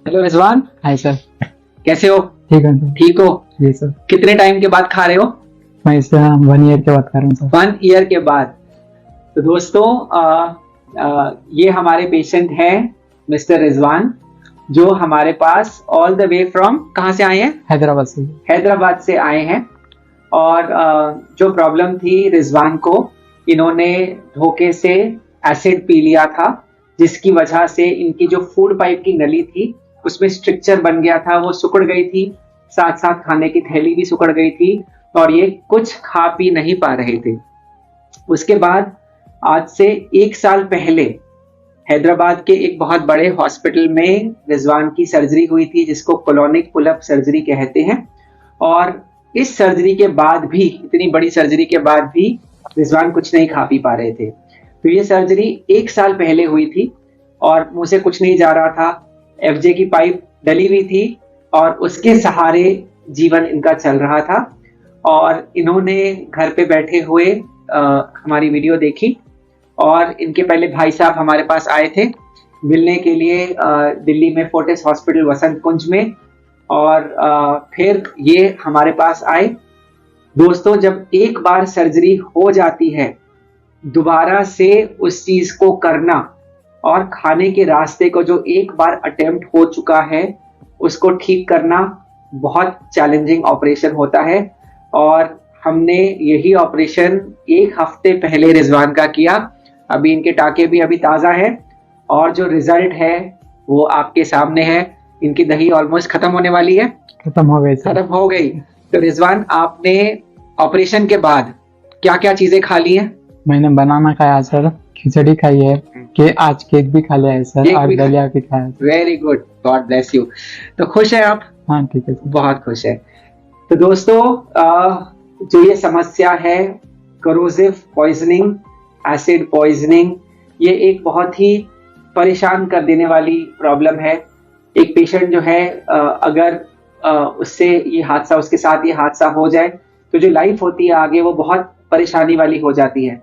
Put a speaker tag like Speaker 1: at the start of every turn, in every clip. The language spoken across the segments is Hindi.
Speaker 1: हेलो रिजवान।
Speaker 2: Hi sir.
Speaker 1: कैसे हो?
Speaker 2: ठीक है सर।
Speaker 1: ठीक हो?
Speaker 2: जी सर।
Speaker 1: कितने टाइम के बाद खा रहे हो?
Speaker 2: मैं इससे 1 ईयर के बाद कर रहा हूँ सर।
Speaker 1: 1 ईयर के बाद। तो दोस्तों, ये हमारे पेशेंट हैं मिस्टर रिजवान, जो हमारे पास ऑल द वे फ्रॉम कहाँ से आए हैं?
Speaker 2: हैदराबाद से।
Speaker 1: हैदराबाद से आए हैं। और जो प्रॉब्लम थी रिजवान को, इन्होंने धोखे से एसिड पी लिया था, जिसकी वजह से इनकी जो फूड पाइप की नली थी उसमें स्ट्रक्चर बन गया था, वो सिकुड़ गई थी। साथ साथ खाने की थैली भी सिकुड़ गई थी और ये कुछ खा पी नहीं पा रहे थे। उसके बाद आज से 1 साल पहले हैदराबाद के एक बहुत बड़े हॉस्पिटल में रिजवान की सर्जरी हुई थी, जिसको कोलोनिक पुलअप सर्जरी कहते हैं। और इस सर्जरी के बाद भी, इतनी बड़ी सर्जरी के बाद भी रिजवान कुछ नहीं खा पी पा रहे थे। तो ये सर्जरी 1 साल पहले हुई थी और मुंह से कुछ नहीं जा रहा था। एफजे की पाइप डली हुई थी और उसके सहारे जीवन इनका चल रहा था। और इन्होंने घर पे बैठे हुए हमारी वीडियो देखी और इनके पहले भाई साहब हमारे पास आए थे मिलने के लिए दिल्ली में फोर्टिस हॉस्पिटल वसंत कुंज में। और फिर ये हमारे पास आए। दोस्तों, जब एक बार सर्जरी हो जाती है, दोबारा से उस चीज को करना और खाने के रास्ते को जो एक बार अटेम्प्ट हो चुका है उसको ठीक करना बहुत चैलेंजिंग ऑपरेशन होता है। और हमने यही ऑपरेशन 1 हफ्ते पहले रिजवान का किया। अभी इनके टाके भी अभी ताज़ा है और जो रिजल्ट है वो आपके सामने है। इनकी दही ऑलमोस्ट खत्म होने वाली है।
Speaker 2: खत्म हो गई सर।
Speaker 1: खत्म हो गई। तो रिजवान, आपने ऑपरेशन के बाद क्या क्या चीजें खा ली हैं?
Speaker 2: मैंने बनाना खाया सर, खिचड़ी खाई है, कि आज केक भी खा लिया है सर,
Speaker 1: केक
Speaker 2: और
Speaker 1: भी खा-
Speaker 2: दलिया भी खाया है।
Speaker 1: Very good, God bless you. तो खुश हैं आप?
Speaker 2: हाँ ठीक है सर।
Speaker 1: बहुत खुश है। तो दोस्तों, जो ये समस्या है करोसिव पॉइजनिंग, एसिड पॉइजनिंग, ये एक बहुत ही परेशान कर देने वाली प्रॉब्लम है। एक पेशेंट जो है, अगर उससे ये हादसा, उसके साथ ये हादसा हो जाए तो जो लाइफ होती है आगे वो बहुत परेशानी वाली हो जाती है।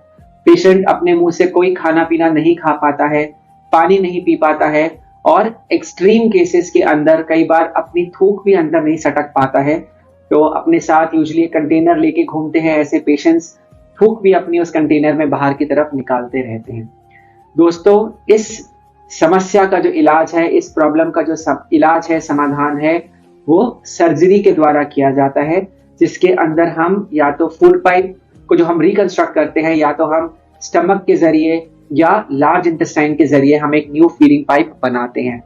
Speaker 1: पेशेंट अपने मुंह से कोई खाना पीना नहीं खा पाता है, पानी नहीं पी पाता है और एक्सट्रीम केसेस के अंदर कई बार अपनी थूक भी अंदर नहीं सटक पाता है। तो अपने साथ यूजुअली कंटेनर लेके घूमते हैं ऐसे पेशेंट्स, थूक भी अपनी उस कंटेनर में बाहर की तरफ निकालते रहते हैं। दोस्तों, इस समस्या का जो इलाज है, इस प्रॉब्लम का जो इलाज है, समाधान है, वो सर्जरी के द्वारा किया जाता है, जिसके अंदर हम या तो फूड पाइप को जो हम रिकंस्ट्रक्ट करते हैं, या तो हम स्टमक के जरिए या लार्ज इंटेस्टाइन के जरिए हम एक न्यू फीडिंग पाइप बनाते हैं।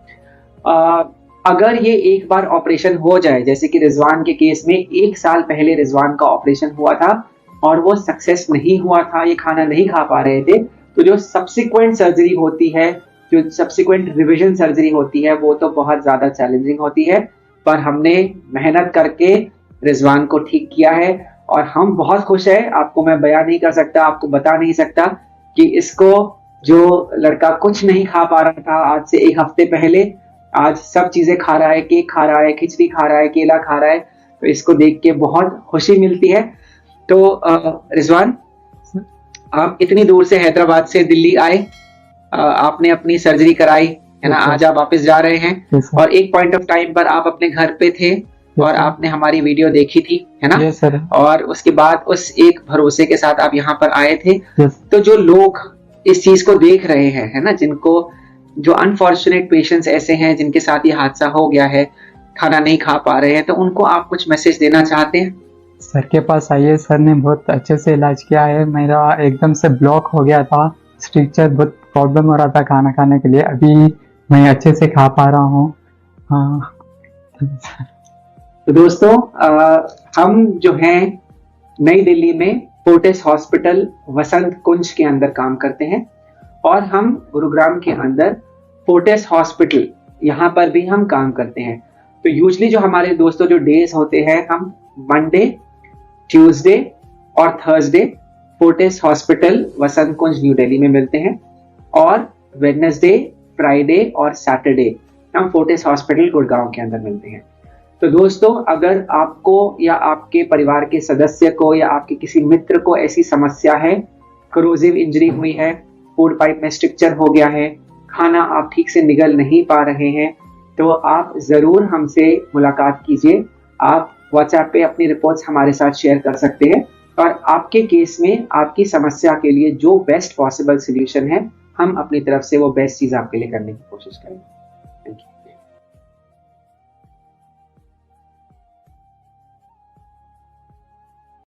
Speaker 1: अगर ये एक बार ऑपरेशन हो जाए, जैसे कि रिजवान के केस में 1 साल पहले रिजवान का ऑपरेशन हुआ था और वो सक्सेस नहीं हुआ था, ये खाना नहीं खा पा रहे थे, तो जो सब्सिक्वेंट सर्जरी होती है, जो सब्सिक्वेंट रिविजन सर्जरी होती है, वो तो बहुत ज्यादा चैलेंजिंग होती है। पर हमने मेहनत करके रिजवान को ठीक किया है और हम बहुत खुश हैं। आपको मैं बयान नहीं कर सकता, आपको बता नहीं सकता कि इसको, जो लड़का कुछ नहीं खा पा रहा था आज से 1 हफ्ते पहले, आज सब चीजें खा रहा है, केक खा रहा है, खिचड़ी खा रहा है, केला खा रहा है। तो इसको देख के बहुत खुशी मिलती है। तो रिजवान, आप इतनी दूर से हैदराबाद से दिल्ली आए, आपने अपनी सर्जरी कराई है ना, आज आप वापस जा रहे हैं और एक पॉइंट ऑफ टाइम पर आप अपने घर पे थे और आपने हमारी वीडियो देखी थी, है ना?
Speaker 2: सर।
Speaker 1: और उसके बाद उस एक भरोसे के साथ आप यहाँ पर आए थे। तो जो लोग इस चीज को देख रहे हैं, है ना, जिनको, जो अनफॉर्चुनेट पेशेंट्स ऐसे हैं जिनके साथ ये हादसा हो गया है, खाना नहीं खा पा रहे हैं, तो उनको आप कुछ मैसेज देना चाहते हैं?
Speaker 2: सर के पास आइए, सर ने बहुत अच्छे से इलाज किया है। मेरा एकदम से ब्लॉक हो गया था, स्ट्रक्चर बहुत प्रॉब्लम हो रहा था खाना खाने के लिए, अभी मैं अच्छे से खा पा रहा हूँ। हाँ।
Speaker 1: तो दोस्तों, हम जो हैं नई दिल्ली में फोर्टिस हॉस्पिटल वसंत कुंज के अंदर काम करते हैं और हम गुरुग्राम के अंदर फोर्टिस हॉस्पिटल, यहाँ पर भी हम काम करते हैं। तो यूजुअली जो हमारे दोस्तों जो डेज होते हैं, हम मंडे, ट्यूसडे और थर्सडे फोर्टिस हॉस्पिटल वसंत कुंज न्यू दिल्ली में मिलते हैं और वेडनेसडे, फ्राइडे और सैटरडे हम फोर्टिस हॉस्पिटल गुड़गांव के अंदर मिलते हैं। तो दोस्तों, अगर आपको या आपके परिवार के सदस्य को या आपके किसी मित्र को ऐसी समस्या है, करोसिव इंजरी हुई है, फूड पाइप में स्ट्रक्चर हो गया है, खाना आप ठीक से निगल नहीं पा रहे हैं, तो आप ज़रूर हमसे मुलाकात कीजिए। आप व्हाट्सएप पे अपनी रिपोर्ट्स हमारे साथ शेयर कर सकते हैं और आपके केस में आपकी समस्या के लिए जो बेस्ट पॉसिबल सोल्यूशन है, हम अपनी तरफ से वो बेस्ट चीज़ आपके लिए करने की कोशिश करेंगे।